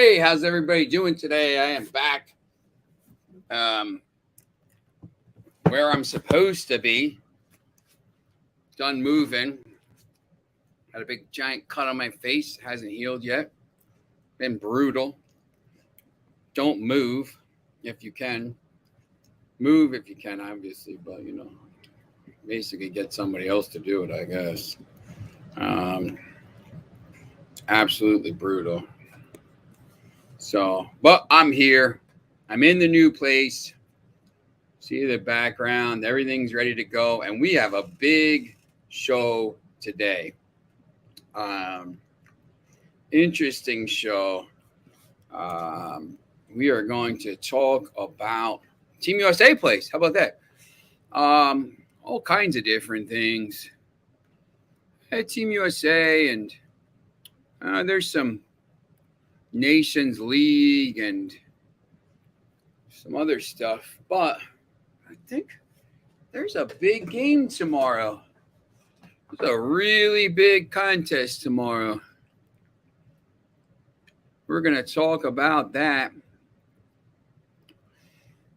Hey, how's everybody doing today? I am back where I'm supposed to be. Done moving. Had a big giant cut on my face. Hasn't healed yet. Been brutal. Don't move if you can. Move if you can, obviously, but basically get somebody else to do it, I guess. Absolutely brutal. So, but I'm here. I'm in the new place. See the background. Everything's ready to go. And we have a big show today. Interesting show. We are going to talk about Team USA plays. How about that? All kinds of different things. At Team USA, and there's some Nations League and some other stuff. But I think there's a big game tomorrow. There's a really big contest tomorrow. We're going to talk about that.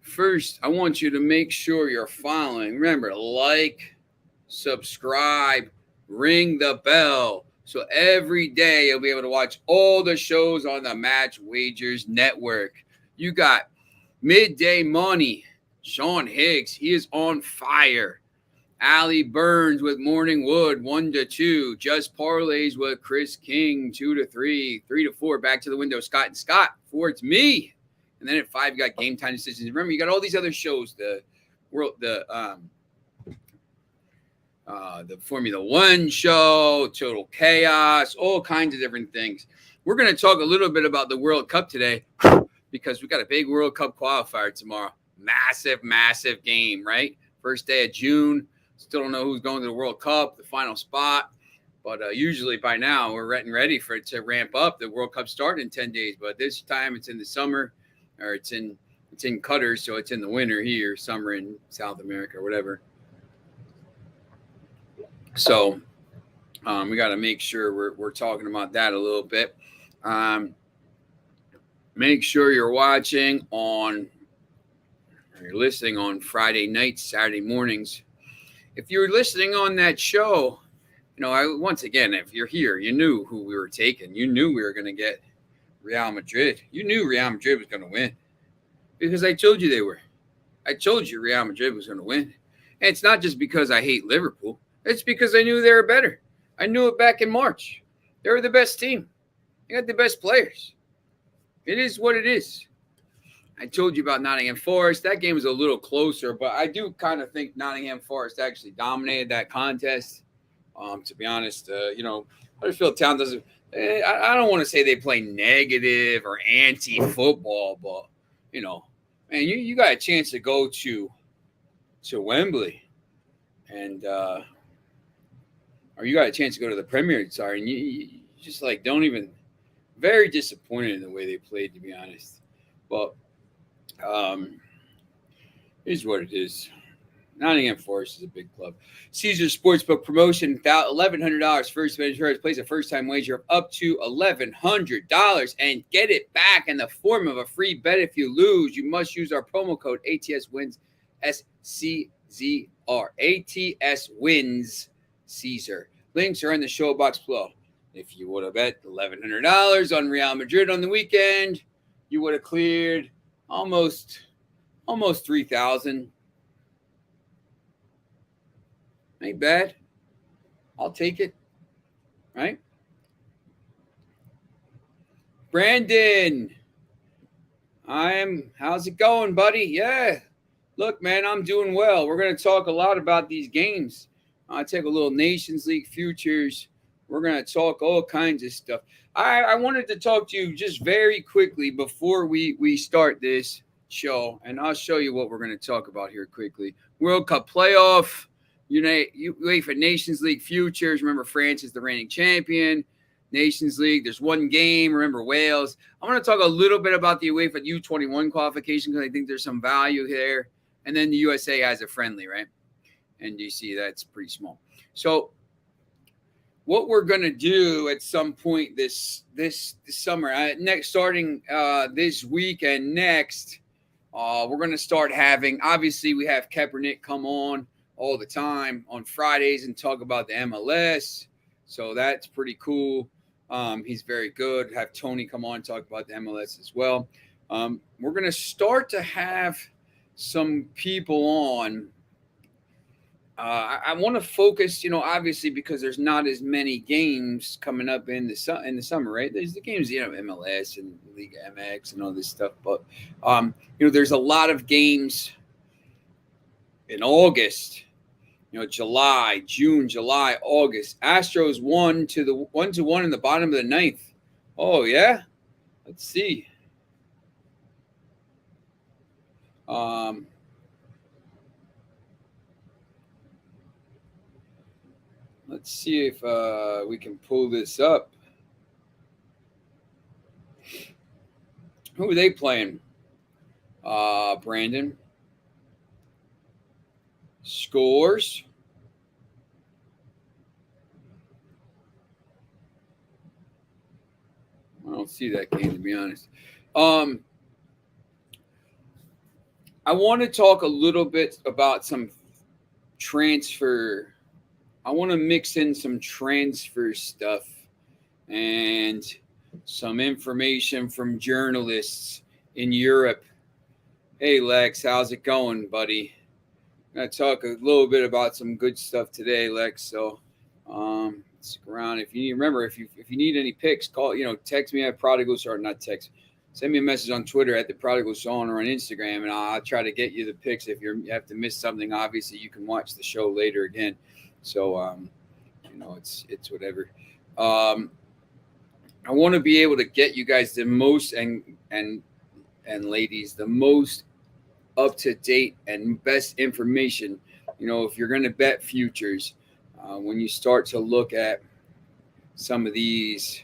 First, I want you to make sure you're following. Remember, like, subscribe, ring the bell. So every day you'll be able to watch all the shows on the Match Wagers Network. You got Midday Money, Sean Higgs. He is on fire. Allie Burns with Morning Wood, 1-2. Just Parlays with Chris King, 2-3. 3-4, Back to the Window, Scott and Scott. 4, it's me. And then at 5, you got Game Time Decisions. Remember, you got all these other shows, the Formula One show, Total Chaos, all kinds of different things. We're going to talk a little bit about the World Cup today because we got a big World Cup qualifier tomorrow. Massive, massive game, right? First day of June. Still don't know who's going to the World Cup, the final spot. But usually by now we're getting ready for it to ramp up. The World Cup starting in 10 days, but this time it's in the summer, or it's in Qatar, so it's in the winter here, summer in South America or whatever. So we got to make sure we're talking about that a little bit. Make sure you're watching or you're listening on Friday nights, Saturday mornings. If you're listening on that show, once again, if you're here, you knew who we were taking. You knew we were going to get Real Madrid. You knew Real Madrid was going to win because I told you they were. I told you Real Madrid was going to win. And it's not just because I hate Liverpool. It's because I knew they were better. I knew it back in March. They were the best team. They got the best players. It is what it is. I told you about Nottingham Forest. That game was a little closer, but I do kind of think Nottingham Forest actually dominated that contest. To be honest, Huddersfield Town doesn't. I don't want to say they play negative or anti-football, but man, you got a chance to go to Wembley, and or you got a chance to go to the Premier League. Sorry, and you just don't even. Very disappointed in the way they played, to be honest. But here's what it is. Nottingham Forest is a big club. Caesar Sportsbook promotion, $1,100 first insurance. Place a first-time wager of up to $1,100 and get it back in the form of a free bet. If you lose, you must use our promo code ATSWINS, SCZR. ATSWINS Caesar. Links are in the show box below. If you would have bet $1,100 on Real Madrid on the weekend, you would have cleared almost $3,000. Ain't bad. I'll take it. Right? Brandon. How's it going, buddy? Yeah. Look, man, I'm doing well. We're going to talk a lot about these games. I'll take a little Nations League futures. We're going to talk all kinds of stuff. I wanted to talk to you just very quickly before we start this show, and I'll show you what we're going to talk about here quickly. World Cup playoff, UEFA Nations League futures. Remember, France is the reigning champion. Nations League, there's one game. Remember, Wales. I want to talk a little bit about the UEFA U21 qualification because I think there's some value there. And then the USA has a friendly, right? And you see that's pretty small. So what we're gonna do at some point this summer, starting this week and next, we're gonna start having. Obviously, we have Kaepernick come on all the time on Fridays and talk about the MLS. So that's pretty cool. He's very good. Have Tony come on and talk about the MLS as well. We're gonna start to have some people on. I want to focus, obviously because there's not as many games coming up in the summer, right? There's the games, MLS and League MX and all this stuff, but there's a lot of games in August. July, June, July, August. Astros 1-1 in the bottom of the ninth. Oh yeah, let's see. Let's see if we can pull this up. Who are they playing? Brandon. Scores. I don't see that game, to be honest. I want to talk a little bit about some transfer. I want to mix in some transfer stuff and some information from journalists in Europe. Hey, Lex, how's it going, buddy? I'm going to talk a little bit about some good stuff today, Lex. So stick around. If you remember, if you need any picks, call, text me at Prodigal or not text. Send me a message on Twitter at the Prodigal Song or on Instagram, and I'll try to get you the picks. If you have to miss something, obviously you can watch the show later again. So, it's whatever. I want to be able to get you guys the most and ladies the most up to date and best information. If you're going to bet futures, when you start to look at some of these.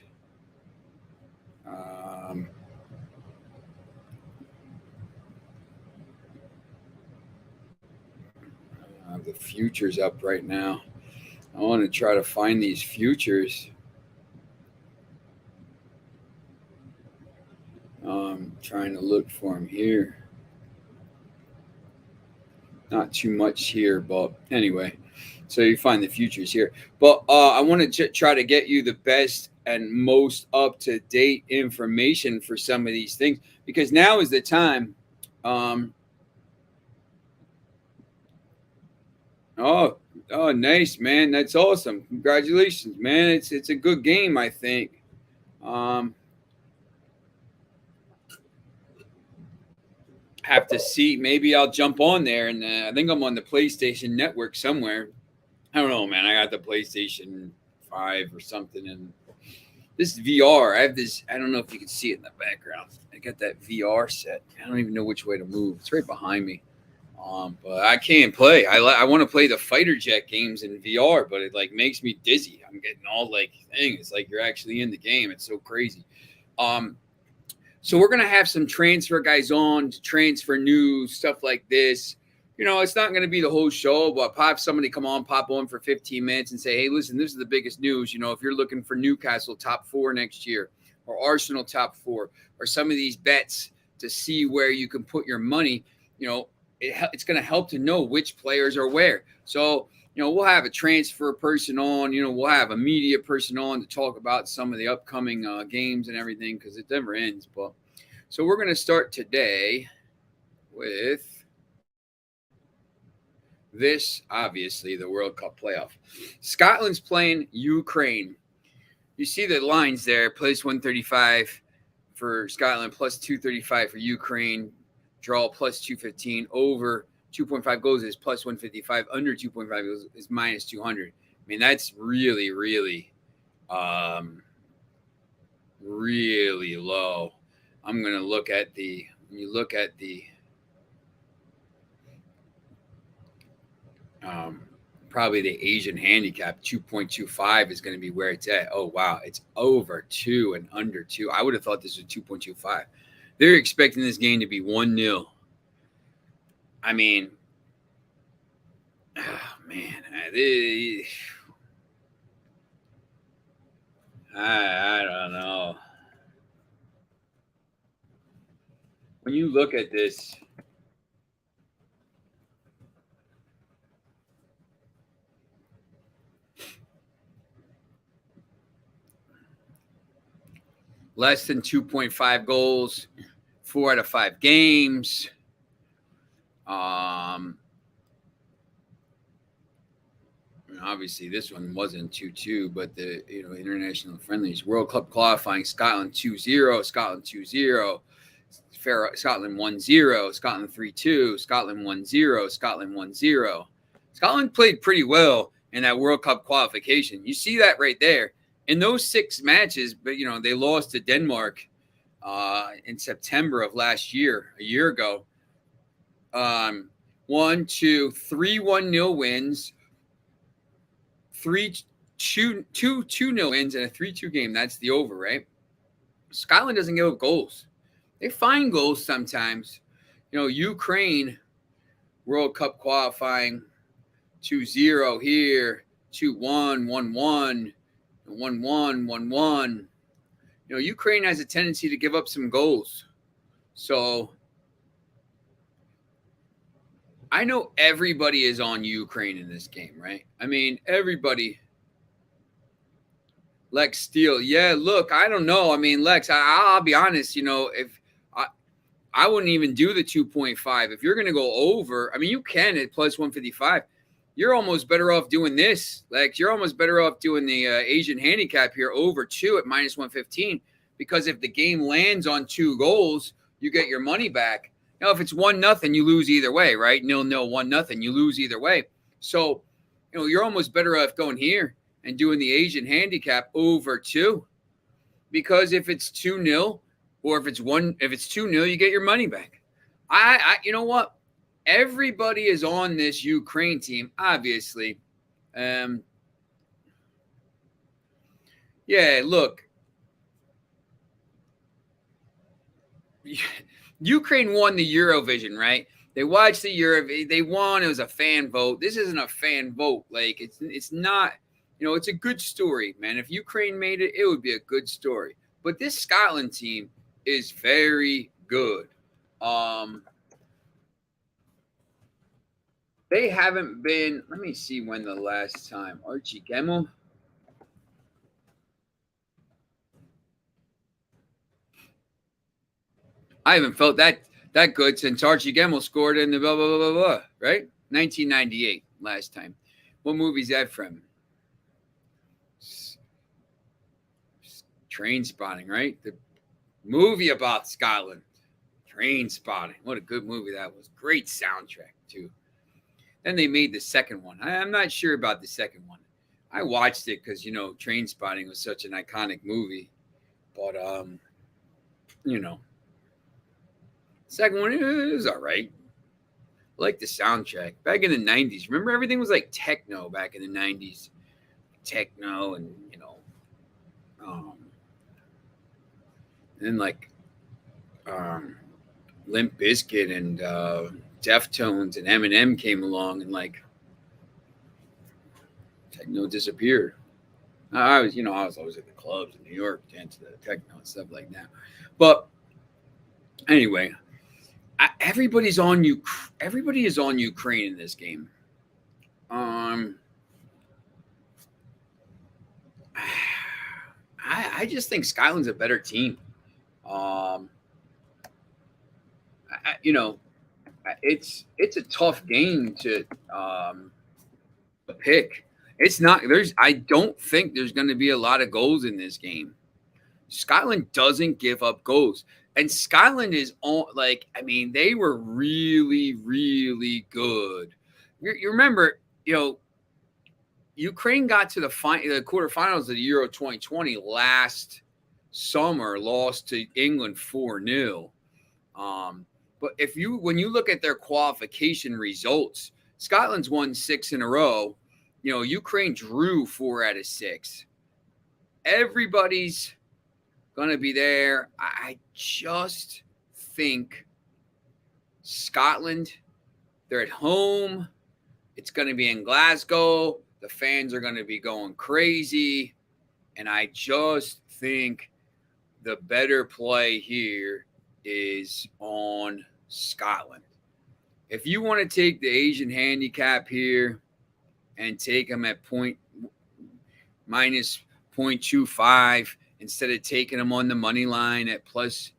The futures up right now. I want to try to find these futures. Trying to look for them here. Not too much here, but anyway. So you find the futures here. But I want to try to get you the best and most up-to-date information for some of these things, because now is the time. Oh, nice, man. That's awesome. Congratulations, man. It's a good game, I think. Have to see. Maybe I'll jump on there, and I think I'm on the PlayStation Network somewhere. I don't know, man. I got the PlayStation 5 or something, and this VR. I have this. I don't know if you can see it in the background. I got that VR set. I don't even know which way to move. It's right behind me. But I can't play. I want to play the fighter jet games in VR, but it makes me dizzy. I'm getting all it's like you're actually in the game. It's so crazy. So we're gonna have some transfer guys on to transfer news, stuff like this. It's not gonna be the whole show, but pop on for 15 minutes and say, hey, listen, this is the biggest news. If you're looking for Newcastle top 4 next year, or Arsenal top 4, or some of these bets to see where you can put your money, it's going to help to know which players are where. So, we'll have a transfer person on, we'll have a media person on to talk about some of the upcoming games and everything, because it never ends. But so we're going to start today with this, obviously, the World Cup playoff. Scotland's playing Ukraine. You see the lines there, plus 135 for Scotland, plus 235 for Ukraine. Draw plus 215, over 2.5 goals is plus 155, under 2.5 goals is minus 200. I mean, that's really, really, really low. I'm going to look at when you look at probably the Asian handicap, 2.25 is going to be where it's at. Oh, wow. It's over 2 and under 2. I would have thought this was 2.25. They're expecting this game to be 1-0. I mean, oh man, I don't know. When you look at this, less than 2.5 goals, 4 out of 5 games. Obviously, this one wasn't 2-2, but the international friendlies, World Cup qualifying, Scotland 2-0, Scotland 2-0, Scotland 1-0, Scotland 3-2, Scotland 1-0, Scotland 1-0. Scotland played pretty well in that World Cup qualification. You see that right there. In those 6 matches, but they lost to Denmark in September of last year, a year ago. 1, 2, 3 1-0 wins, 2-0 wins, and a 3-2 game. That's the over, right? Scotland doesn't give up goals. They find goals sometimes. Ukraine, World Cup qualifying, 2-0 here, 2-1, 1-1, 1-1, 1-1. Ukraine has a tendency to give up some goals. So I know everybody is on Ukraine in this game, right? I mean, everybody. Lex Steele. Yeah, look, I don't know. I mean, Lex, I'll be honest, if I wouldn't even do the 2.5. If you're going to go over, I mean, you can at plus 155. You're almost better off doing this. Like, you're almost better off doing the Asian handicap here over 2 at minus 115, because if the game lands on 2 goals, you get your money back. Now, if it's 1-0, you lose either way, right? 0-0, 1-0, you lose either way. So, you're almost better off going here and doing the Asian handicap over 2, because if it's 2-0 or if it's 2-0, you get your money back. You know what? Everybody is on this Ukraine team, obviously. Yeah, look. Ukraine won the Eurovision, right? They watched the Eurovision. They won. It was a fan vote. This isn't a fan vote. Like, it's not, it's a good story, man. If Ukraine made it, it would be a good story. But this Scotland team is very good. They haven't been, let me see when the last time. Archie Gemmill. I haven't felt that good since Archie Gemmill scored in the blah, blah, blah, blah, blah, right? 1998, last time. What movie's that from? Trainspotting, right? The movie about Scotland. Trainspotting. What a good movie that was. Great soundtrack, too. Then they made the second one. I'm not sure about the second one. I watched it because, Trainspotting was such an iconic movie. But, second one, it was all right. I like the soundtrack. Back in the 90s. Remember, everything was like techno back in the 90s. Techno and, and then like Limp Bizkit and Deftones and Eminem came along, and like techno disappeared. I was always at the clubs in New York, dancing to the techno and stuff like that. But anyway, everybody is on Ukraine in this game. I just think Scotland's a better team. It's a tough game to pick. It's not. I don't think there's going to be a lot of goals in this game. Scotland doesn't give up goals, and Scotland is on. They were really, really good. You remember, Ukraine got to the quarterfinals of the Euro 2020 last summer, lost to England 4-0. But when you look at their qualification results, Scotland's won 6 in a row. Ukraine drew 4 out of 6. Everybody's going to be there. I just think Scotland, they're at home. It's going to be in Glasgow. The fans are going to be going crazy. And I just think the better play here is on Scotland. If you want to take the Asian handicap here and take them at minus 0.25 instead of taking them on the money line at plus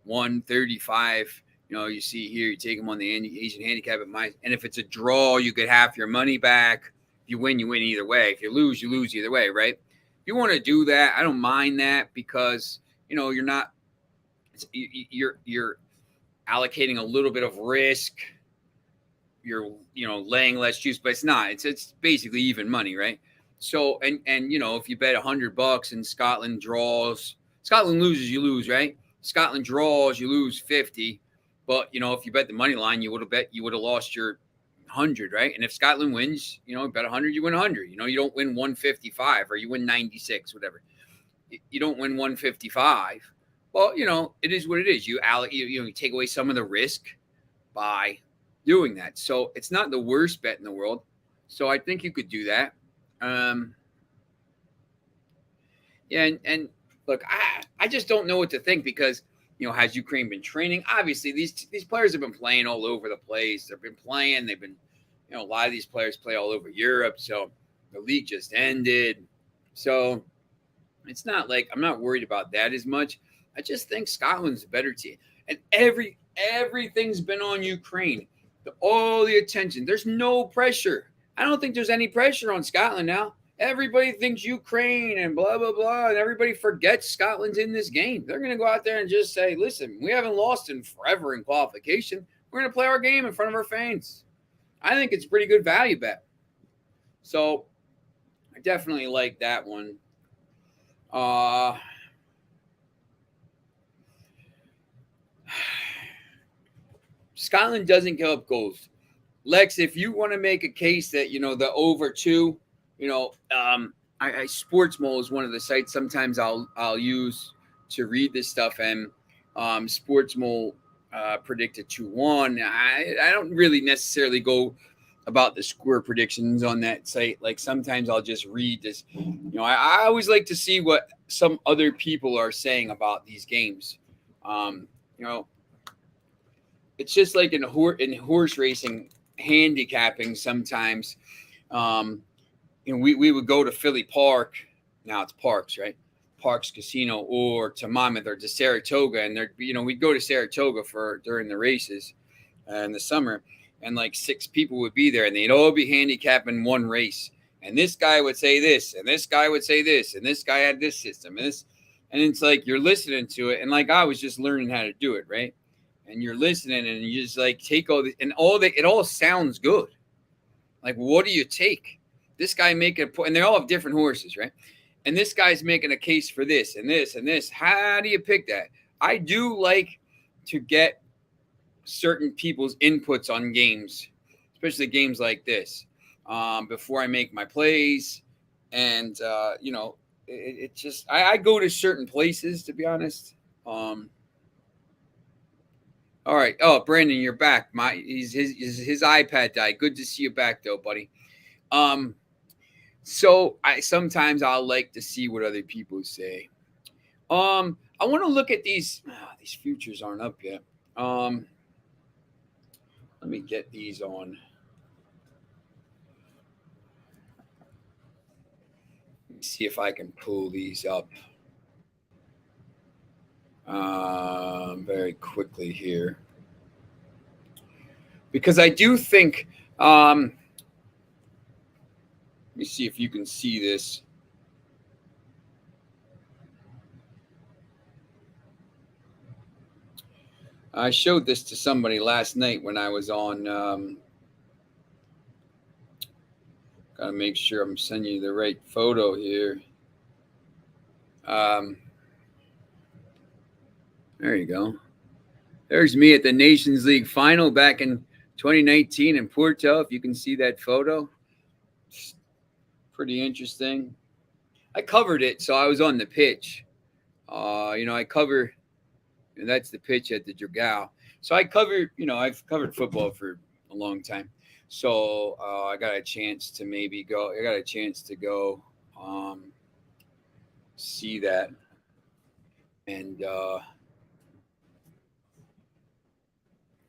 135, you see here, you take them on the Asian handicap at minus. And if it's a draw, you get half your money back. If you win either way. If you lose either way, right? If you want to do that, I don't mind that because you're not you're allocating a little bit of risk. You're laying less juice, but it's not. It's basically even money, right? So and if you bet $100 and Scotland draws, Scotland loses, you lose, right? Scotland draws, you lose 50. But if you bet the money line, you would have lost your 100, right? And if Scotland wins, bet 100, you win 100. You don't win 155 or you win 96, whatever. You don't win 155. Well, it is what it is. You take away some of the risk by doing that. So it's not the worst bet in the world. So I think you could do that. Yeah, and look, I just don't know what to think because has Ukraine been training? Obviously, these players have been playing all over the place. They've been playing. They've been, a lot of these players play all over Europe. So the league just ended. So it's not like I'm not worried about that as much. I just think Scotland's a better team, and everything's been on Ukraine. All the attention. There's no pressure. I don't think there's any pressure on Scotland now. Everybody thinks Ukraine and blah, blah, blah, and everybody forgets Scotland's in this game. They're going to go out there and just say, listen, we haven't lost in forever in qualification. We're going to play our game in front of our fans. I think it's a pretty good value bet. So I definitely like that one. Scotland doesn't give up goals. Lex, if you want to make a case that, the over 2, Sportsmole is one of the sites sometimes I'll use to read this stuff, and Sportsmole predicted 2-1. I don't really necessarily go about the score predictions on that site. Like sometimes I'll just read this. I always like to see what some other people are saying about these games. It's just like in horse racing, handicapping sometimes. We would go to Philly Park. Now it's Parks, right? Parks Casino, or to Monmouth, or to Saratoga, and we'd go to Saratoga during the races in the summer, and like 6 people would be there, and they'd all be handicapping one race. And this guy would say this, and this guy would say this, and this guy had this system, and it's like you're listening to it, and like I was just learning how to do it, right? And you're listening, and you just like take all and it all sounds good. Like, what do you take? This guy making a point, and they all have different horses, right? And this guy's making a case for this and this and this. How do you pick that? I do like to get certain people's inputs on games, especially games like this, before I make my plays. And, it just, I go to certain places, to be honest. All right. Oh, Brandon, you're back. His iPad died. Good to see you back, though, buddy. So sometimes I'll like to see what other people say. I want to look at these. These futures aren't up yet. Let me get these on. Let me see if I can pull these up very quickly here, because I do think. Let me see if you can see this. I showed this to somebody last night when I was on. Gotta make sure I'm sending you the right photo here. There you go. There's me at the Nations League final back in 2019 in Porto. If you can see that photo, it's pretty interesting. I covered it, so I was on the pitch. I cover. And that's the pitch at the Dragao. So I covered, I've covered football for a long time. So I got a chance to maybe go. I got a chance to go see that and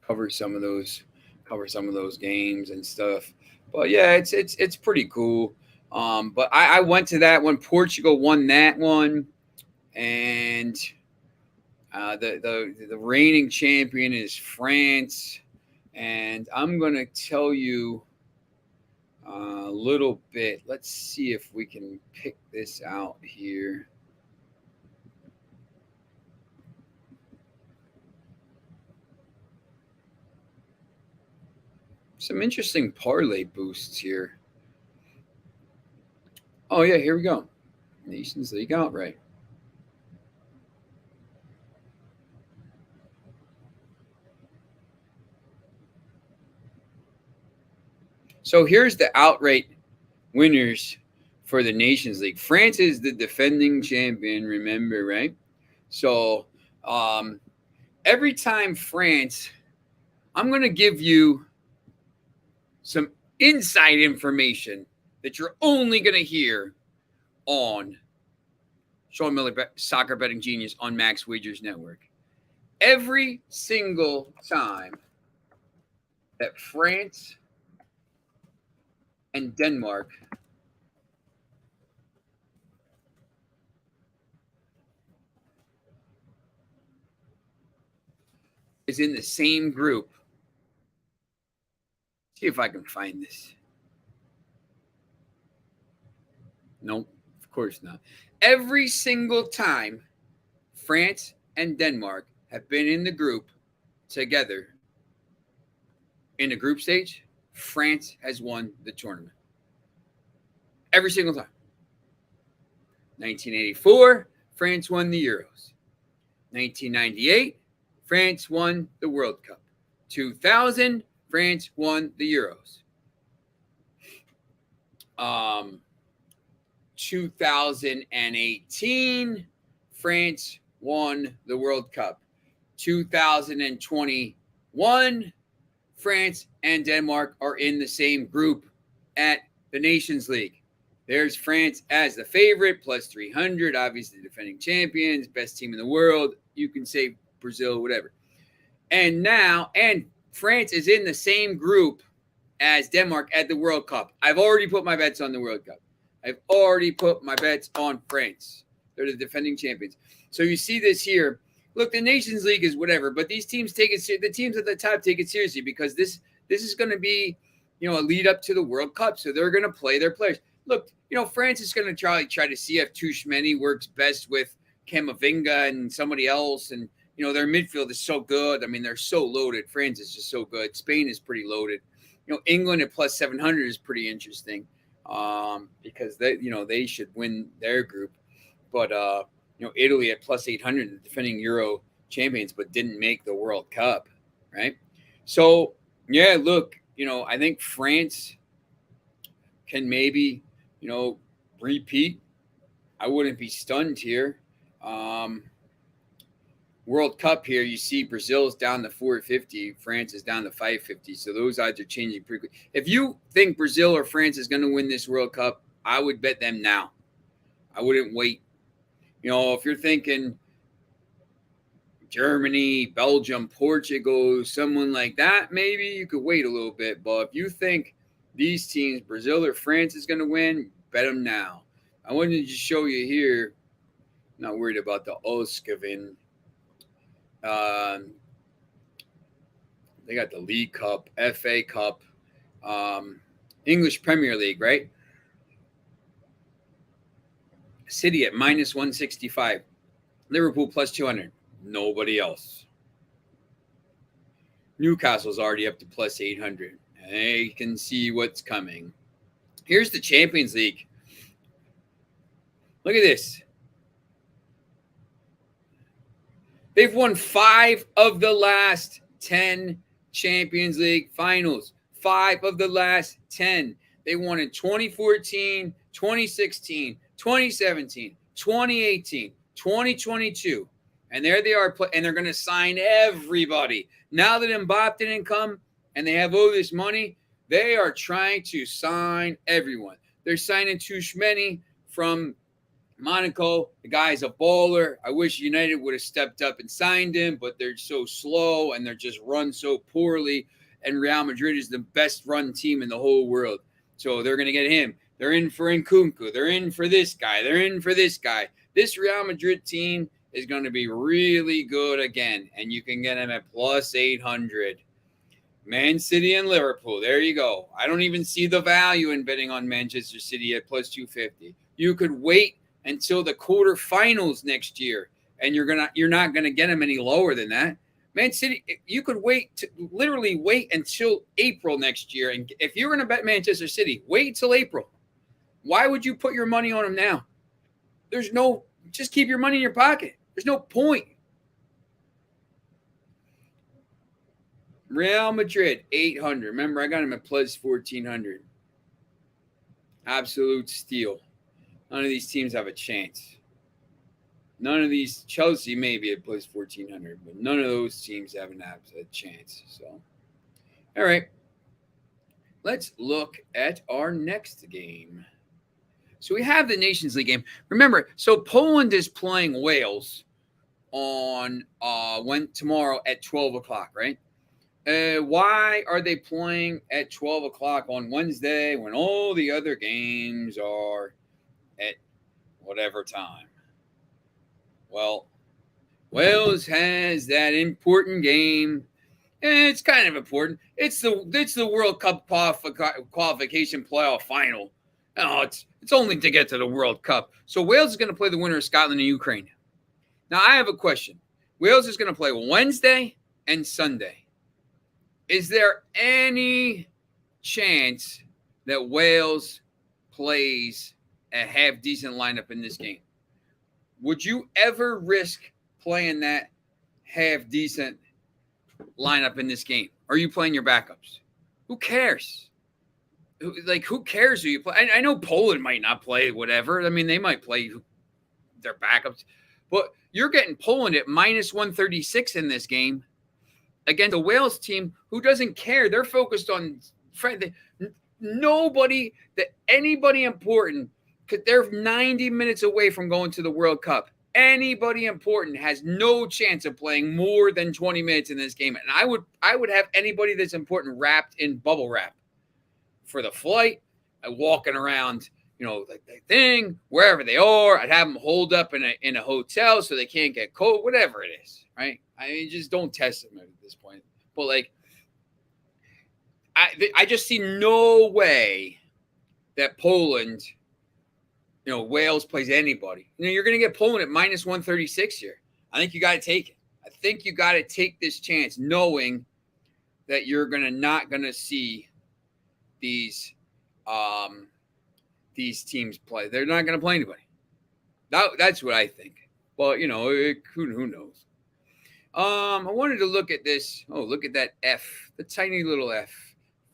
cover some of those games and stuff. But yeah, it's pretty cool. But I went to that one. Portugal won that one, and the reigning champion is France. And I'm gonna tell you a little bit. Let's see if we can pick this out here. Some interesting parlay boosts here. Oh yeah, here we go. Nations League outright. So here's the outright winners for the Nations League. France is the defending champion, remember, right? So every time France, I'm going to give you some inside information that you're only going to hear on Sean Miller, Soccer Betting Genius on Max Wagers Network. Every single time that France and Denmark is in the same group. See if I can find this. Nope, of course not. Every single time France and Denmark have been in the group together in the group stage, France has won the tournament. Every single time. 1984, France won the Euros. 1998, France won the World Cup. 2000, France won the Euros. 2018, France won the World Cup. 2021, France and Denmark are in the same group at the Nations League. There's France as the favorite, plus 300, obviously defending champions, best team in the world. You can say Brazil, whatever. And France is in the same group as Denmark at the World Cup. I've already put my bets on the World Cup. I've already put my bets on France. They're the defending champions. So you see this here. Look, the Nations League is whatever, but these teams take it. The teams at the top take it seriously because this is going to be, a lead up to the World Cup. So they're going to play their players. Look, France is going to try to see if Tchouameni works best with Camavinga and somebody else, and their midfield is so good. I mean, they're so loaded. France is just so good. Spain is pretty loaded. England at plus 700 is pretty interesting because they should win their group, but Italy at plus 800, the defending Euro champions, but didn't make the World Cup, right? So yeah, look, I think France can maybe repeat. I wouldn't be stunned here. World Cup here, you see Brazil's down to 450, France is down to 550. So those odds are changing pretty quick. If you think Brazil or France is going to win this World Cup, I would bet them now. I wouldn't wait. If you're thinking Germany, Belgium, Portugal, someone like that, maybe you could wait a little bit. But if you think these teams, Brazil or France, is going to win, bet them now. I wanted to just show you here. Not worried about the Oskavin. They got the League Cup, FA Cup, English Premier League, right? City at minus 165. Liverpool plus 200. Nobody else. Newcastle's already up to plus 800. They can see what's coming. Here's the Champions League. Look at this. They've won 5 of the last 10 Champions League finals. 5 of the last 10. They won in 2014, 2016, 2017, 2018, 2022. And there they are. And they're going to sign everybody. Now that Mbappe didn't come and they have all this money, they are trying to sign everyone. They're signing Tchouameni from Monaco, the guy's a baller. I wish United would have stepped up and signed him, but they're so slow and they're just run so poorly. And Real Madrid is the best run team in the whole world. So they're going to get him. They're in for Nkunku. They're in for this guy. They're in for this guy. This Real Madrid team is going to be really good again. And you can get them at plus 800. Man City and Liverpool. There you go. I don't even see the value in betting on Manchester City at plus 250. You could wait until the quarterfinals next year, and you're not gonna get them any lower than that. Man City, you could literally wait until April next year, and if you're gonna bet Manchester City, wait till April. Why would you put your money on them now? Just keep your money in your pocket. There's no point. Real Madrid 800. Remember, I got him at plus 1400. Absolute steal. None of these teams have a chance. None of these, Chelsea may be at plus 1400, but none of those teams have a chance. So, all right. Let's look at our next game. So we have the Nations League game. Remember, so Poland is playing Wales on tomorrow at 12 o'clock, right? Why are they playing at 12 o'clock on Wednesday when all the other games are at whatever time? Well, Wales has that important game. It's kind of important. It's the World Cup qualification playoff final. Oh, it's only to get to the World Cup. So Wales is going to play the winner of Scotland and Ukraine. Now, I have a question. Wales is going to play Wednesday and Sunday. Is there any chance that Wales plays a half-decent lineup in this game? Would you ever risk playing that half-decent lineup in this game? Or are you playing your backups? Who cares? Who cares who you play? I know Poland might not play whatever. I mean, they might play their backups. But you're getting Poland at minus 136 in this game against a Wales team who doesn't care. They're focused on anybody important, because they're 90 minutes away from going to the World Cup. Anybody important has no chance of playing more than 20 minutes in this game. And I would have anybody that's important wrapped in bubble wrap for the flight, walking around, like the thing, wherever they are. I'd have them hold up in a hotel so they can't get cold, whatever it is, right? I mean, just don't test them at this point. But I just see no way that Poland, Wales plays anybody. You're going to get Poland at minus 136 here. I think you got to take it. I think you got to take this chance, knowing that you're not going to see these teams play. They're not going to play anybody. That's what I think. Well, who knows? I wanted to look at this. Oh, look at that F, the tiny little F,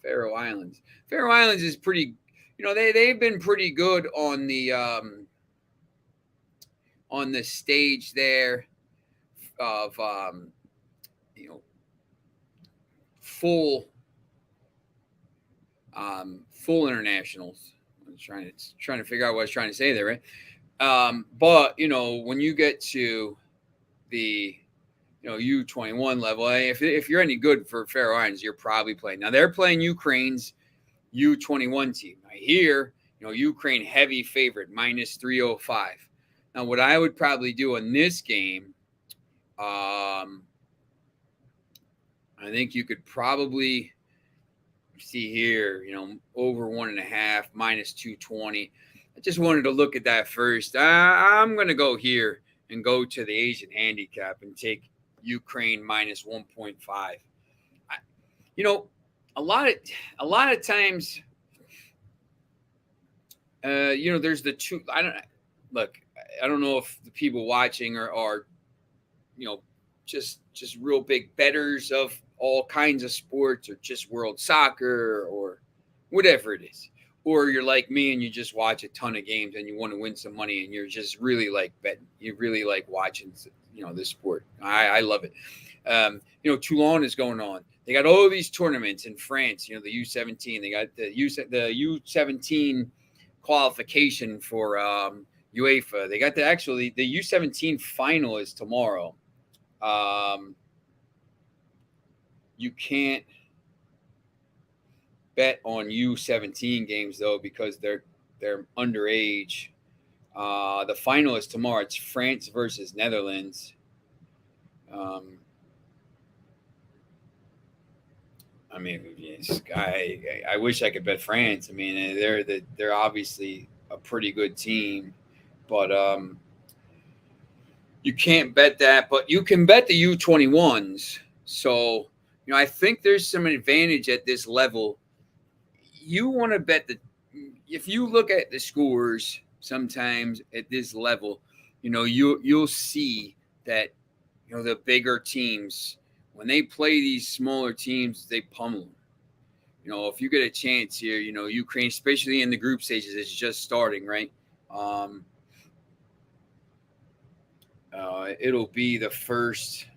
Faroe Islands. Faroe Islands is pretty. They've been pretty good on the stage there of full internationals. I'm trying to figure out what I was trying to say there, right? But when you get to the U21 level, if you're any good for Faroe Islands, you're probably playing. Now they're playing Ukraine's U21 team. I hear, Ukraine heavy favorite, minus 305. Now, what I would probably do in this game, I think you could probably see here, over 1.5, minus 220. I just wanted to look at that first. I'm going to go here and go to the Asian handicap and take Ukraine minus 1.5. A lot of times, there's the two. I don't know if the people watching are just real big bettors of all kinds of sports, or just world soccer, or whatever it is. Or you're like me and you just watch a ton of games and you want to win some money and you're just really like betting. You really like watching, this sport. I love it. Toulon is going on. They got all these tournaments in France, the U17. They got the U17 qualification for UEFA. They got the U17 final is tomorrow. You can't bet on U17 games though because they're underage. The final is tomorrow. It's France versus Netherlands. I mean, yes, I wish I could bet France. I mean, they're obviously a pretty good team, but you can't bet that. But you can bet the U21s. So I think there's some advantage at this level. You want to bet if you look at the scores sometimes at this level, you'll see that the bigger teams, when they play these smaller teams, they pummel them. If you get a chance here, Ukraine, especially in the group stages, it's just starting, right? It'll be the first.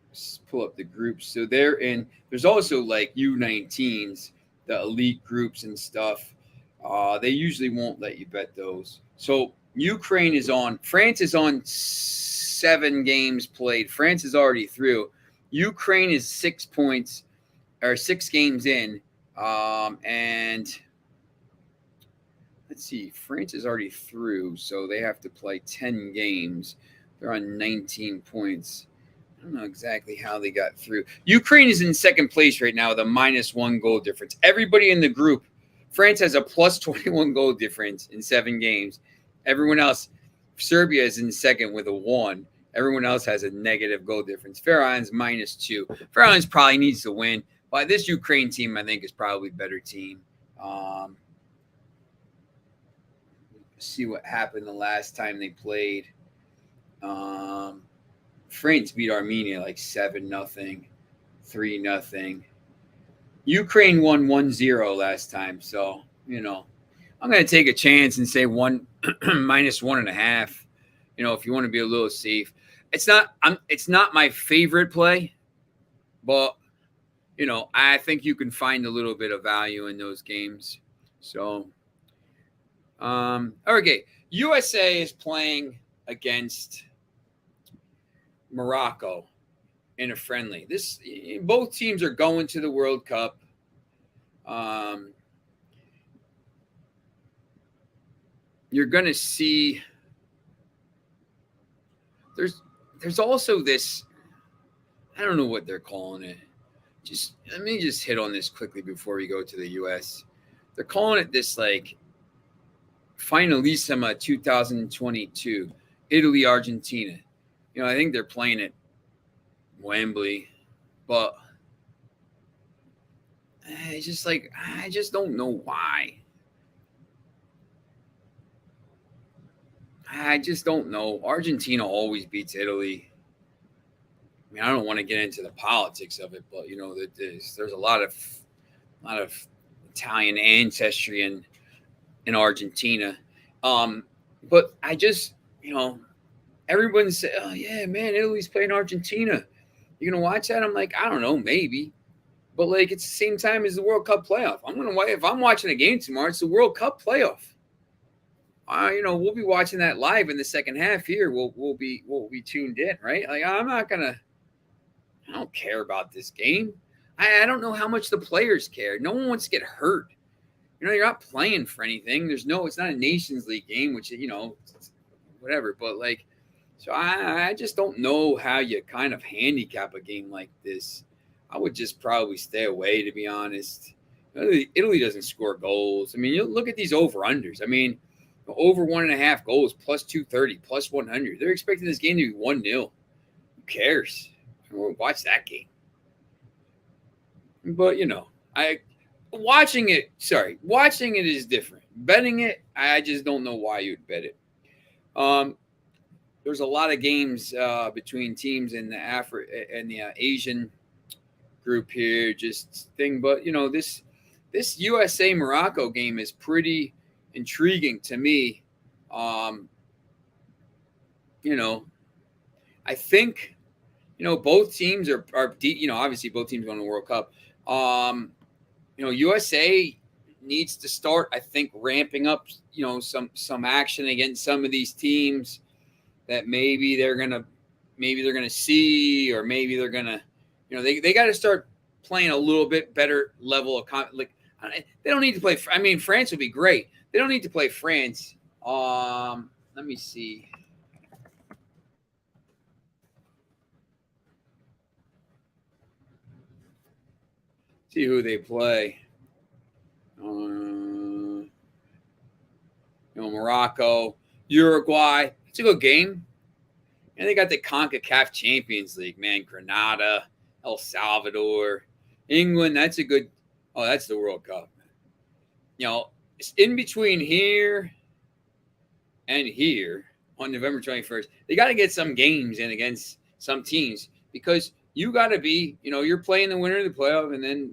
Let's pull up the groups. So there's also like U19s, the elite groups and stuff. They usually won't let you bet those. So Ukraine is on. France is on 7 games played. France is already through. Ukraine is 6 points or 6 games in. And let's see, France is already through, so they have to play 10 games. They're on 19 points. I don't know exactly how they got through. Ukraine is in second place right now with a -1 goal difference. Everybody in the group, France has a +21 goal difference in 7 games. Everyone else, Serbia is in second with a 1. Everyone else has a negative goal difference. Faroe Islands -2. Faroe Islands probably needs to win. But this Ukraine team, I think, is probably a better team. See what happened the last time they played. France beat Armenia like 7-0, 3-0. Ukraine won 1-0 last time. So, I'm going to take a chance and say -1.5. If you want to be a little safe. It's not my favorite play, but I think you can find a little bit of value in those games. So, okay. USA is playing against Morocco in a friendly. Both teams are going to the World Cup. You're going to see there's also this, I don't know what they're calling it. Let me just hit on this quickly before we go to the US. They're calling it this like Finalissima 2022, Italy, Argentina. I think they're playing at Wembley, but I just don't know why. I just don't know. Argentina always beats Italy. I mean, I don't want to get into the politics of it, but there's a lot of Italian ancestry in Argentina. But I just, everyone said, "Oh yeah, man, Italy's playing Argentina. You gonna watch that?" I'm like, I don't know, maybe, but like it's the same time as the World Cup playoff. If I'm watching a game tomorrow, it's the World Cup playoff. We'll be watching that live in the second half here. We'll be tuned in, right? Like I don't care about this game. I don't know how much the players care. No one wants to get hurt. You're not playing for anything. It's not a Nations League game, which, whatever. But so I just don't know how you kind of handicap a game like this. I would just probably stay away, to be honest. Italy doesn't score goals. I mean, you look at these over-unders. I mean, over 1.5 goals, +230, +100. They're expecting this game to be 1-0. Who cares? We'll watch that game. But, watching it is different. Betting it, I just don't know why you'd bet it. There's a lot of games between teams in the Asian group here, but this USA Morocco game is pretty intriguing to me. I think both teams are obviously both teams going to the World Cup. USA needs to start, I think, ramping up, some action against some of these teams that maybe they're gonna see, or maybe they're gonna, they got to start playing a little bit better level of they don't need to play. I mean, France would be great. They don't need to play France. Let me see. See who they play. Morocco, Uruguay. It's a good game. And they got the CONCACAF Champions League, man. Grenada, El Salvador, England. That's a good. Oh, that's the World Cup. It's in between here and here on November 21st. They got to get some games in against some teams, because you got to be, you're playing the winner of the playoff, and then,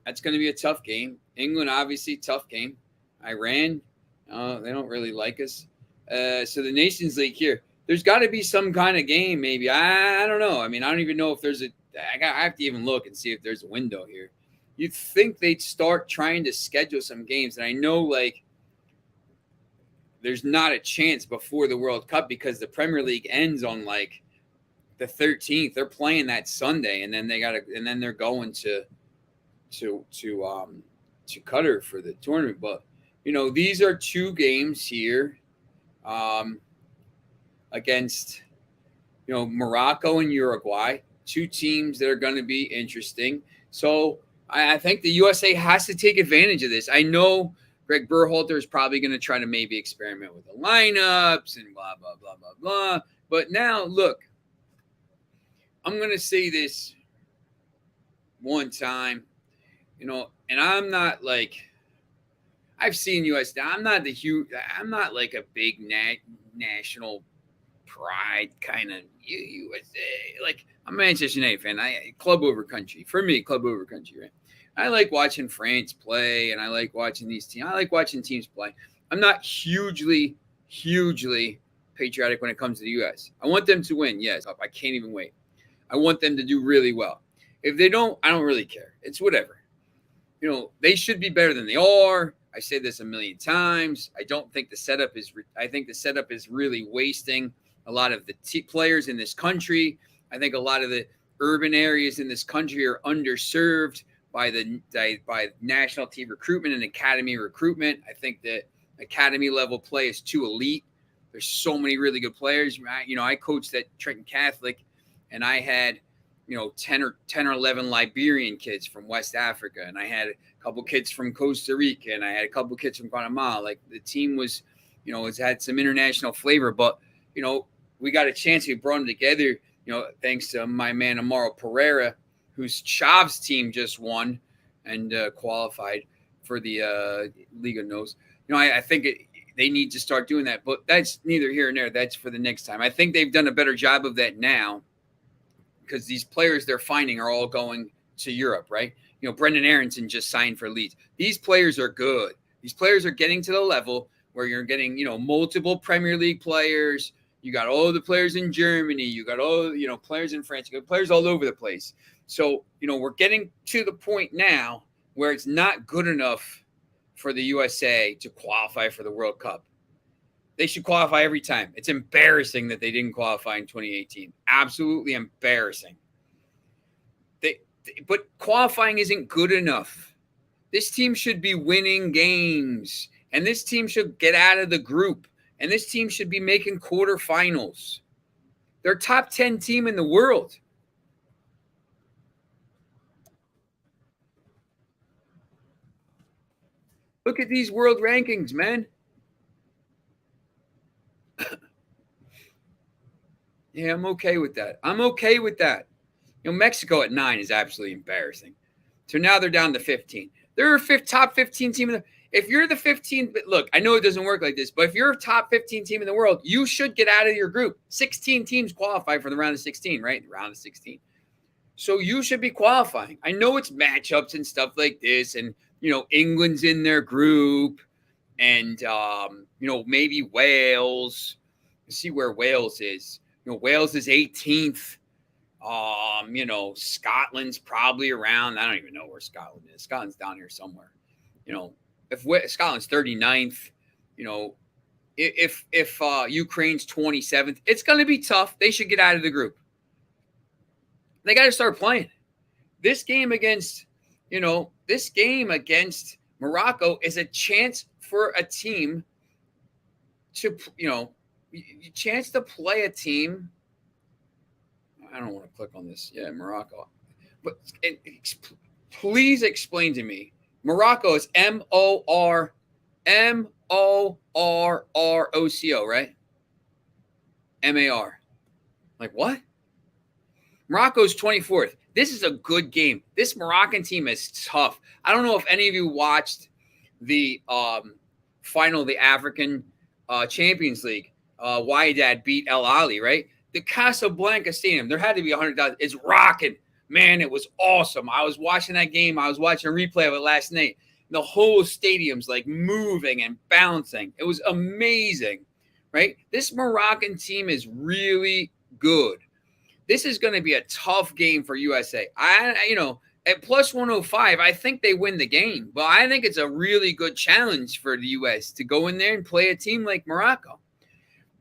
that's going to be a tough game. England, obviously, tough game. Iran, they don't really like us. So the Nations League here, there's got to be some kind of game, maybe. I don't know. I mean, I don't even know if there's I have to even look and see if there's a window here. You'd think they'd start trying to schedule some games. And I know, there's not a chance before the World Cup, because the Premier League ends on, the 13th. They're playing that Sunday, and then they're going to Qatar for the tournament. But, these are two games here against, Morocco and Uruguay, two teams that are going to be interesting. So I think the USA has to take advantage of this. I know Greg Berhalter is probably going to try to maybe experiment with the lineups and blah, blah, blah, blah, blah. But now, look, I'm going to say this one time, and I'm not I've seen US. I'm not like a big national pride kind of USA. I'm a Manchester United fan. Club over country. For me, club over country, right? I like watching France play, and I like watching these teams. I like watching teams play. I'm not hugely patriotic when it comes to the U.S. I want them to win. Yes, I can't even wait. I want them to do really well. If they don't, I don't really care. It's whatever. They should be better than they are. I say this a million times. I think the setup is really wasting a lot of the players in this country. I think a lot of the urban areas in this country are underserved by national team recruitment and academy recruitment. I think that academy level play is too elite. There's so many really good players. I coached at Trenton Catholic, and I had 10 or 11 Liberian kids from West Africa, and I had a couple kids from Costa Rica, and I had a couple kids from Guatemala. The team was, it's had some international flavor, but we got a chance. We brought them together, thanks to my man Amaro Pereira, whose Chavs team just won and qualified for the Liga Nos. I think they need to start doing that, but that's neither here nor there. That's for the next time. I think they've done a better job of that now, because these players they're finding are all going to Europe, right? Brendan Aronson just signed for Leeds. These players are good. These players are getting to the level where you're getting, multiple Premier League players. You got all the players in Germany. You got all, players in France. You got players all over the place. So, we're getting to the point now where it's not good enough for the USA to qualify for the World Cup. They should qualify every time. It's embarrassing that they didn't qualify in 2018. Absolutely embarrassing. But qualifying isn't good enough. This team should be winning games, and this team should get out of the group, and this team should be making quarterfinals. They're top 10 team in the world. Look at these world rankings, man. Yeah, I'm okay with that. Mexico at 9 is absolutely embarrassing. So now they're down to 15. They're a top 15 team. If you're the 15th, look, I know it doesn't work like this, but if you're a top 15 team in the world, you should get out of your group. 16 teams qualify for the round of 16, right? The round of 16. So you should be qualifying. I know it's matchups and stuff like this, and England's in their group, and maybe Wales. Let's see where Wales is. Wales is 18th. Scotland's probably around. I don't even know where Scotland is. Scotland's down here somewhere. if Scotland's 39th, if Ukraine's 27th, it's going to be tough. They should get out of the group. They got to start playing. This game against Morocco is a chance for a team to, chance to play a team. I don't want to click on this. Yeah, Morocco. But please explain to me. Morocco is Morroco, right? MAR. Like what? Morocco's 24th. This is a good game. This Moroccan team is tough. I don't know if any of you watched the final of the African Champions League. Wydad beat El Ali, right? The Casablanca Stadium, there had to be 100,000. It's rocking. Man, it was awesome. I was watching that game. I was watching a replay of it last night. The whole stadium's like moving and bouncing. It was amazing, right? This Moroccan team is really good. This is going to be a tough game for USA. At plus 105, I think they win the game. But I think it's a really good challenge for the U.S. to go in there and play a team like Morocco.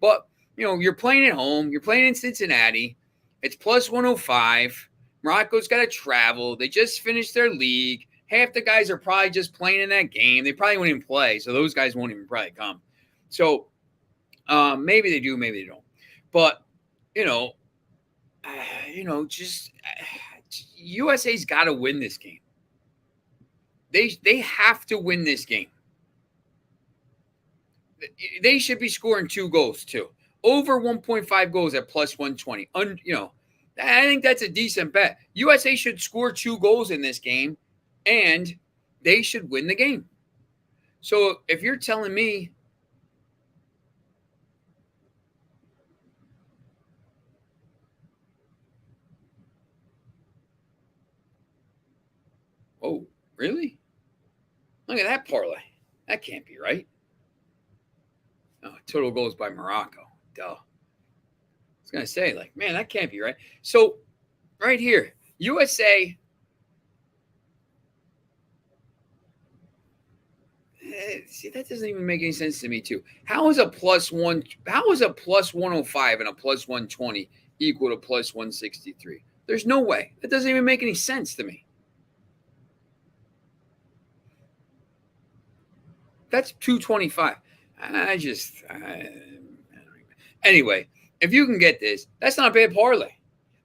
But, you're playing at home. You're playing in Cincinnati. It's plus 105. Morocco's got to travel. They just finished their league. Half the guys are probably just playing in that game. They probably won't even play, so those guys won't even probably come. So maybe they do, maybe they don't. But, USA's got to win this game. They have to win this game. They should be scoring 2 goals too. Over 1.5 goals at plus 120. I think that's a decent bet. USA should score 2 goals in this game, and they should win the game. So if you're telling me oh, really? Look at that parlay. That can't be right. Oh, total goals by Morocco. Duh. I was going to say, man, that can't be right. So, right here, USA. See, that doesn't even make any sense to me, too. How is a plus 105 and a plus 120 equal to plus 163? There's no way. That doesn't even make any sense to me. That's 225. Anyway, if you can get this, that's not a bad parlay.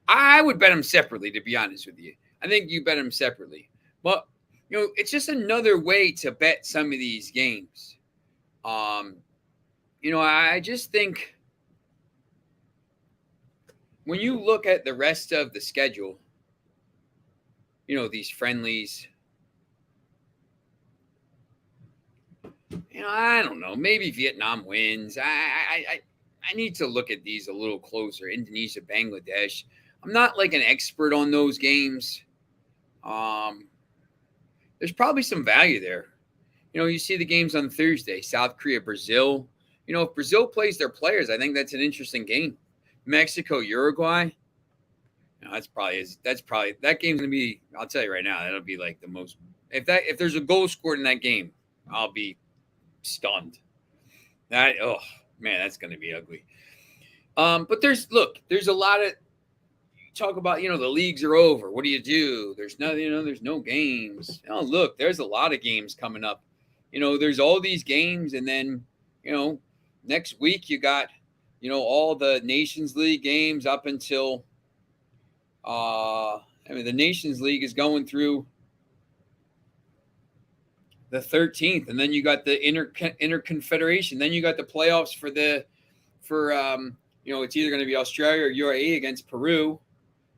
I would bet them separately, to be honest with you. I think you bet them separately. But, it's just another way to bet some of these games. I just think when you look at the rest of the schedule, these friendlies, I don't know. Maybe Vietnam wins. I need to look at these a little closer. Indonesia, Bangladesh. I'm not like an expert on those games. There's probably some value there. You see the games on Thursday. South Korea, Brazil. If Brazil plays their players, I think that's an interesting game. Mexico, Uruguay. That game's gonna be. I'll tell you right now, that'll be like the most. If there's a goal scored in that game, I'll be stunned. That's going to be ugly. But there's a lot of talk about, the leagues are over. What do you do? There's nothing, there's no games. Oh, look, there's a lot of games coming up. There's all these games. And then, next week you got, all the Nations League games up until, the Nations League is going through the 13th, and then you got the interconfederation. Then you got the playoffs for it's either going to be Australia or UAE against Peru,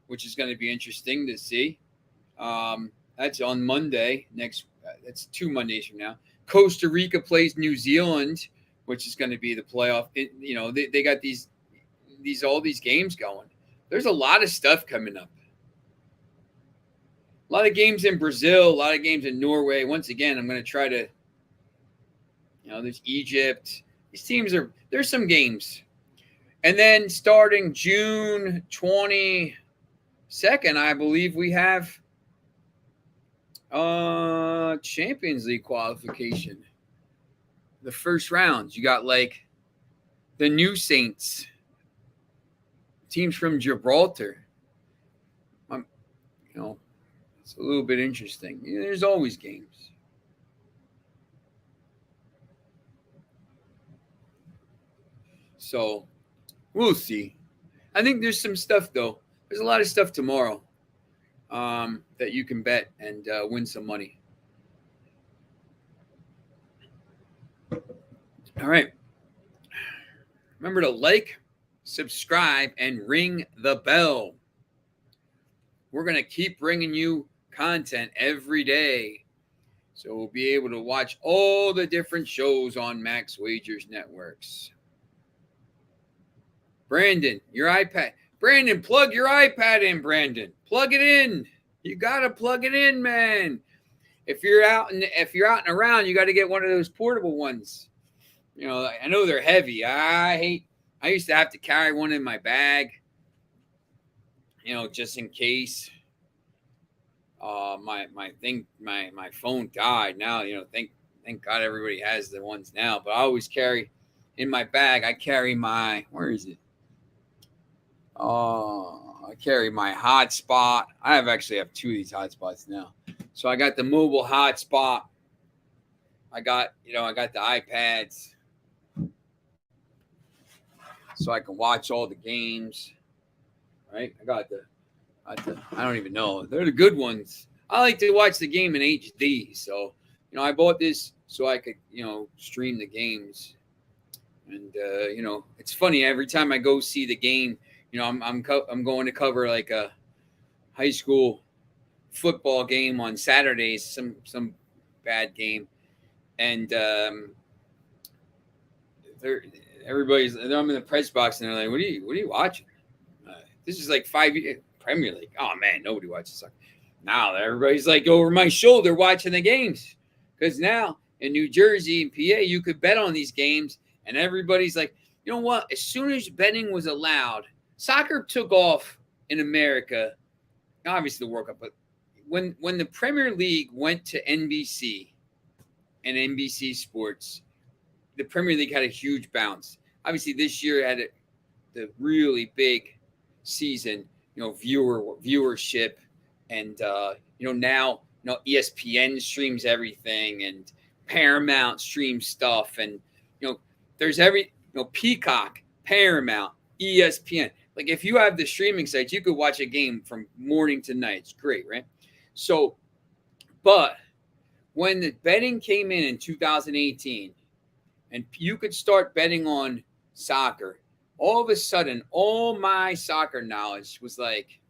which is going to be interesting to see. That's on Monday next. That's 2 Mondays from now. Costa Rica plays New Zealand, which is going to be the playoff. They got all these games going. There's a lot of stuff coming up. A lot of games in Brazil, a lot of games in Norway. Once again, I'm going to try to, there's Egypt. These teams there's some games. And then starting June 22nd, I believe we have Champions League qualification. The first rounds. You got like the New Saints, teams from Gibraltar. It's a little bit interesting. There's always games. So we'll see. I think there's some stuff though. There's a lot of stuff tomorrow that you can bet and win some money. All right. Remember to like, subscribe, and ring the bell. We're going to keep bringing you content every day. So we'll be able to watch all the different shows on Max Wagers Networks. Brandon, your iPad. Brandon, plug your iPad in, Brandon. Plug it in. You got to plug it in, man. If you're out and around, you got to get one of those portable ones. I know they're heavy. I used to have to carry one in my bag, just in case my phone died. Now, thank God everybody has the ones now. But I always carry in my bag. I carry where is it? I carry my hotspot. I actually have two of these hotspots now. So I got the mobile hotspot. I got the iPads. So I can watch all the games, right? I don't even know. They're the good ones. I like to watch the game in HD. So, I bought this so I could, stream the games. And, it's funny. Every time I go see the game, I'm going to cover like a high school football game on Saturdays, some bad game. And I'm in the press box and they're like, what are you watching? This is like 5 years Premier League. Oh man, nobody watches soccer. Now everybody's like over my shoulder watching the games. Because now in New Jersey and PA, you could bet on these games, and everybody's like, you know what? As soon as betting was allowed, soccer took off in America. Obviously the World Cup, but when the Premier League went to NBC and NBC Sports, the Premier League had a huge bounce. Obviously, this year had the really big season, viewership, and now ESPN streams everything, and Paramount streams stuff, and there's Peacock, Paramount, ESPN. Like if you have the streaming sites, you could watch a game from morning to night. It's great, right? So, but when the betting came in 2018. And you could start betting on soccer, all of a sudden, all my soccer knowledge was like,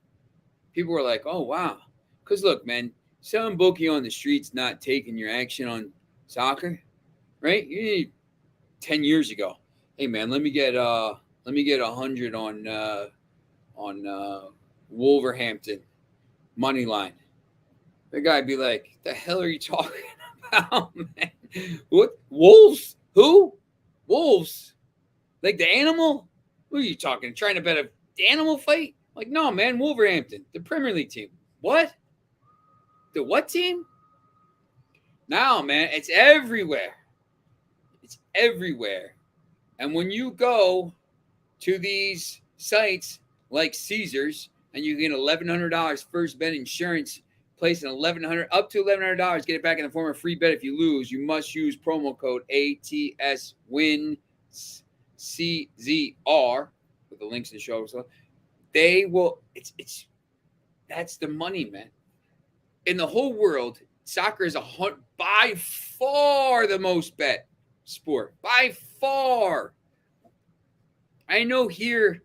people were like, oh, wow. Because look, man, selling bookie on the streets, not taking your action on soccer, right? You need 10 years ago. Hey, man, let me get 100 on Wolverhampton money line. The guy'd be like, the hell are you talking about, man? What? Wolves? Who? Wolves? Like the animal? Who are you talking? Trying to bet the animal fight? Like, no, man, Wolverhampton, the Premier League team. What? The what team? Now, man, it's everywhere. It's everywhere. And when you go to these sites like Caesars and you get $1,100 first bet insurance, place an up to $1,100, get it back in the form of free bet. If you lose, you must use promo code ATSWINCZR with the links in the show. So they will. That's the money, man. In the whole world, soccer is by far the most bet sport. By far. I know here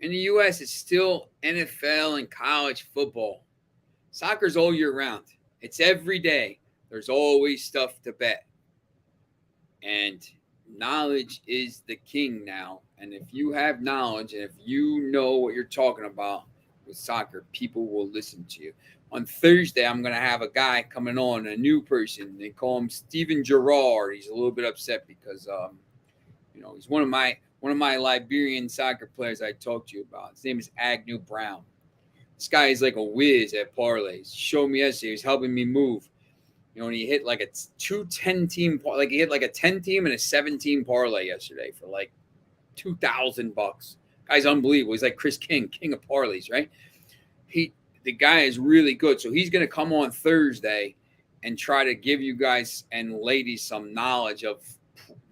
in the U.S. it's still NFL and college football. Soccer's all year round. It's every day. There's always stuff to bet. And knowledge is the king now. And if you have knowledge and if you know what you're talking about with soccer, people will listen to you. On Thursday, I'm going to have a guy coming on, a new person. They call him Steven Gerrard. He's a little bit upset because, he's one of my Liberian soccer players I talked to you about. His name is Agnew Brown. This guy is like a whiz at parlays. He showed me yesterday. He was helping me move. You know, and he hit like a 10-team, like he hit like a 10-team and a 7-team parlay yesterday for like $2,000. Guy's unbelievable. He's like Chris King of parlays, right? The guy is really good. So he's going to come on Thursday and try to give you guys and ladies some knowledge of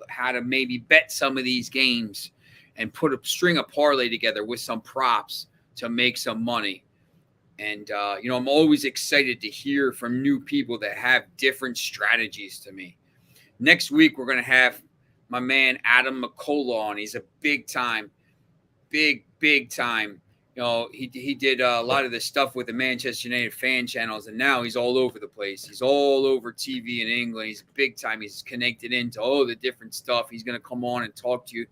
how to maybe bet some of these games and put a string of parlay together with some props to make some money. And, you know, I'm always excited to hear from new people that have different strategies to me. Next week, we're going to have my man Adam McCullough on. He's a big time. You know, he did a lot of the stuff with the Manchester United fan channels, and now he's all over the place. He's all over TV in England. He's big time. He's connected into all the different stuff. He's going to come on and talk to you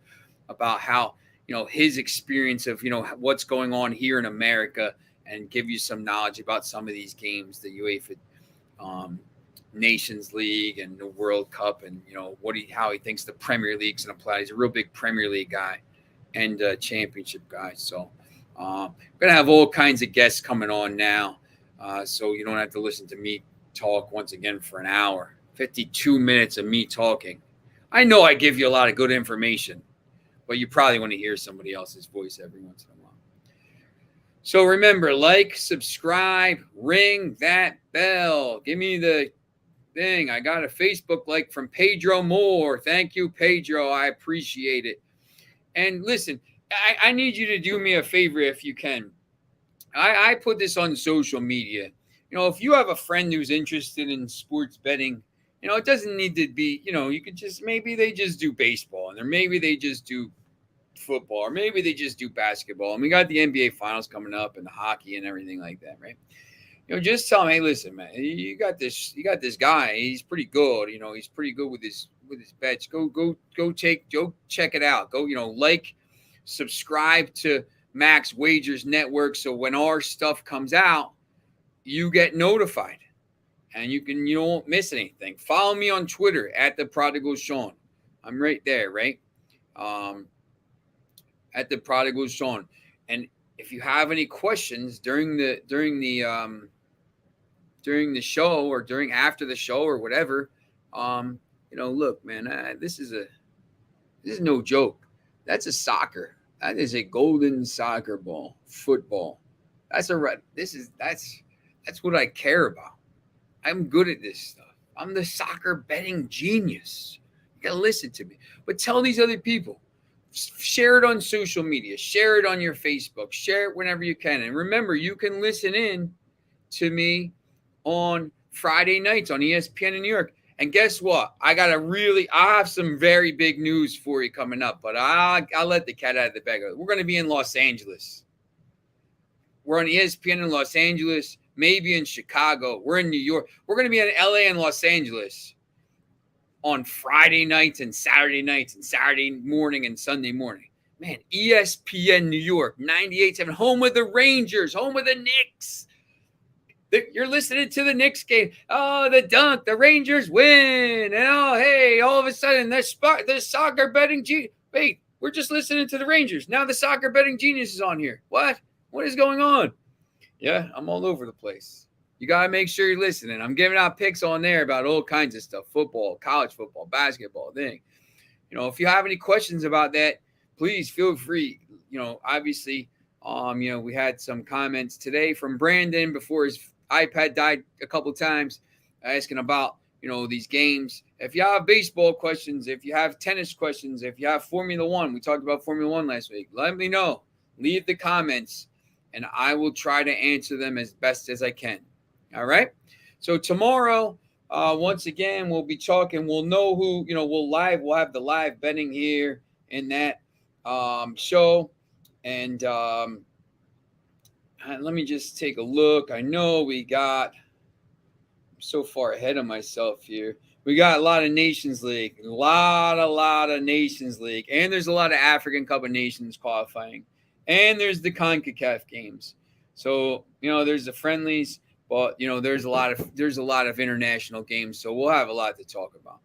about how, you know, his experience of, you know, what's going on here in America and give you some knowledge about some of these games, the UEFA Nations League and the World Cup, and, you know, how he thinks the Premier League's going to play. He's a real big Premier League guy and championship guy. So we're going to have all kinds of guests coming on now. So you don't have to listen to me talk once again for an hour. 52 minutes of me talking. I know I give you a lot of good information, but you probably want to hear somebody else's voice every once in a while. So remember, like, subscribe, ring that bell. Give me the thing. I got a Facebook like from Pedro Moore. Thank you, Pedro. I appreciate it. And listen, I need you to do me a favor if you can. I put this on social media. You know, if you have a friend who's interested in sports betting, you know, it doesn't need to be, you know, you could just, maybe they just do baseball, and maybe they just do football, or maybe they just do basketball. And we got the NBA finals coming up and the hockey and everything like that, right? You know, just tell them, hey, listen, man, you got this guy. He's pretty good. You know, he's pretty good with his bets. Go check it out. Go, you know, like, subscribe to Max Wagers Network, so when our stuff comes out, you get notified and you won't miss anything. Follow me on Twitter at the Prodigal Sean. I'm right there, right? At the Prodigal Sean. And if you have any questions during the show, or after the show, or whatever, you know, look, man, this is no joke. That's a soccer. That is a golden soccer ball, football. That's what I care about. I'm good at this stuff. I'm the soccer betting genius. You got to listen to me. But tell these other people. Share it on social media. Share it on your Facebook. Share it whenever you can. And remember, you can listen in to me on Friday nights on ESPN in New York. And guess what? I have some very big news for you coming up, but I'll let the cat out of the bag. We're going to be in Los Angeles. We're on ESPN in Los Angeles, maybe in Chicago. We're in New York. We're going to be in LA and Los Angeles on Friday nights and Saturday nights and Saturday morning and Sunday morning. Man, ESPN New York, 98.7, home of the Rangers, home of the Knicks. You're listening to the Knicks game. Oh, the dunk. The Rangers win. And oh, hey, all of a sudden, the soccer betting genius. Wait, we're just listening to the Rangers. Now the soccer betting genius is on here. What? What is going on? Yeah, I'm all over the place. You got to make sure you're listening. I'm giving out picks on there about all kinds of stuff. Football, college football, basketball, thing. You know, if you have any questions about that, please feel free. You know, obviously, you know, we had some comments today from Brandon before his iPad died a couple of times, asking about, you know, these games. If you have baseball questions, if you have tennis questions, if you have Formula One, we talked about Formula One last week, let me know. Leave the comments, and I will try to answer them as best as I can. All right? So tomorrow, once again, we'll be talking. We'll know who, you know, we'll have the live betting here in that show. And let me just take a look. I know I'm so far ahead of myself here. We got a lot of Nations League, a lot of Nations League, and there's a lot of African Cup of Nations qualifying, and there's the CONCACAF games. So, you know, there's the friendlies, but, you know, there's a lot of international games. So we'll have a lot to talk about.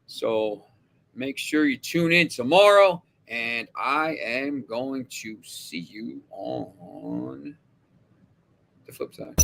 So make sure you tune in tomorrow, and I am going to see you on the flip side.